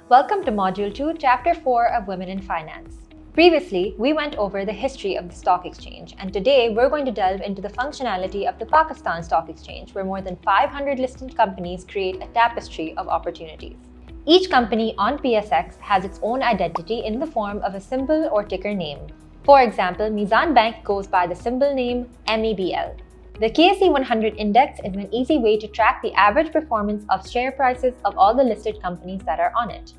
Welcome to Module 2, Chapter 4 of Women in Finance. Previously, we went over the history of the stock exchange, and today we're going to delve into the functionality of the Pakistan Stock Exchange, where more than 500 listed companies create a tapestry of opportunities. Each company on PSX has its own identity in the form of a symbol or ticker name. For example, Mizan Bank goes by the symbol name MEBL. The KSE 100 index is an easy way to track the average performance of share prices of all the listed companies that are on it.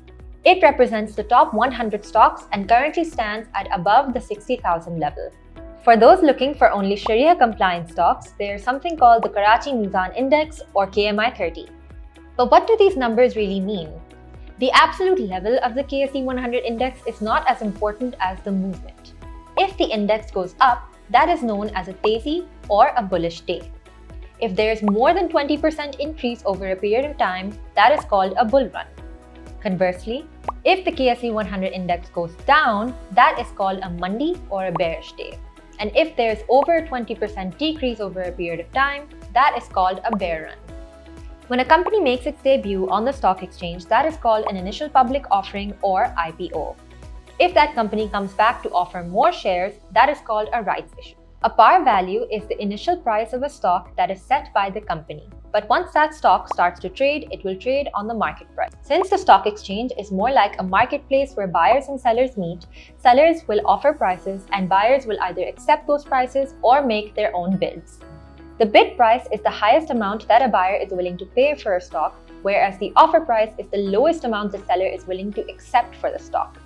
It represents the top 100 stocks and currently stands at above the 60,000 level. For those looking for only Sharia-compliant stocks, there is something called the Karachi Mizan Index or KMI 30. But what do these numbers really mean? The absolute level of the KSE 100 index is not as important as the movement. If the index goes up, that is known as a tezi or a bullish day. If there is more than 20% increase over a period of time, that is called a bull run. Conversely, if the KSE 100 index goes down, that is called a mandi or a bearish day. And if there is over a 20% decrease over a period of time, that is called a bear run. When a company makes its debut on the stock exchange, that is called an initial public offering or IPO. If that company comes back to offer more shares, that is called a rights issue. A par value is the initial price of a stock that is set by the company. But once that stock starts to trade, it will trade on the market price. Since the stock exchange is more like a marketplace where buyers and sellers meet, sellers will offer prices and buyers will either accept those prices or make their own bids. The bid price is the highest amount that a buyer is willing to pay for a stock, whereas the offer price is the lowest amount the seller is willing to accept for the stock.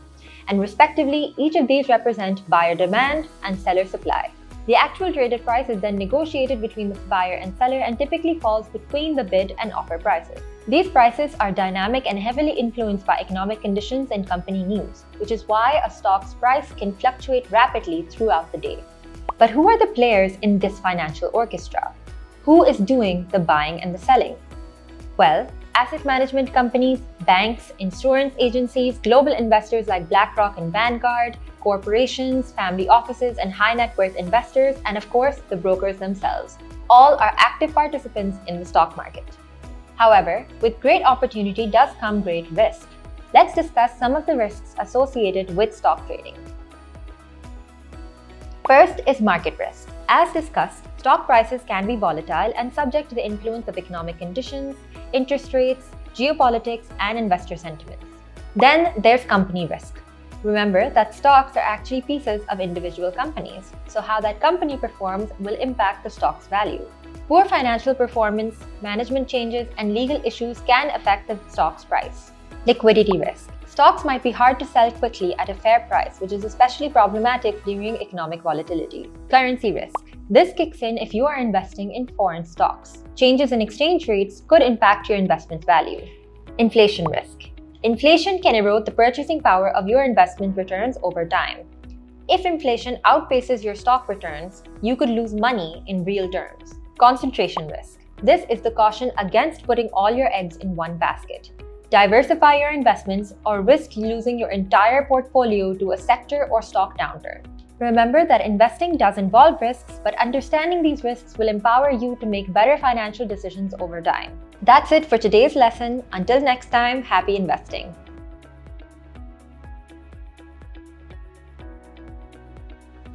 And respectively, each of these represent buyer demand and seller supply. The actual traded price is then negotiated between the buyer and seller and typically falls between the bid and offer prices. These prices are dynamic and heavily influenced by economic conditions and company news, which is why a stock's price can fluctuate rapidly throughout the day. But who are the players in this financial orchestra? Who is doing the buying and the selling? Well, asset management companies, banks, insurance agencies, global investors like BlackRock and Vanguard, corporations, family offices, and high net worth investors, and of course, the brokers themselves. All are active participants in the stock market. However, with great opportunity does come great risk. Let's discuss some of the risks associated with stock trading. First is market risk. As discussed, stock prices can be volatile and subject to the influence of economic conditions, interest rates, geopolitics, and investor sentiments. Then there's company risk. Remember that stocks are actually pieces of individual companies, so how that company performs will impact the stock's value. Poor financial performance, management changes, and legal issues can affect the stock's price. Liquidity risk. Stocks might be hard to sell quickly at a fair price, which is especially problematic during economic volatility. Currency risk. This kicks in if you are investing in foreign stocks. Changes in exchange rates could impact your investment value. Inflation risk. Inflation can erode the purchasing power of your investment returns over time. If inflation outpaces your stock returns, you could lose money in real terms. Concentration risk. This is the caution against putting all your eggs in one basket. Diversify your investments or risk losing your entire portfolio to a sector or stock downturn. Remember that investing does involve risks, but understanding these risks will empower you to make better financial decisions over time. That's it for today's lesson. Until next time, happy investing.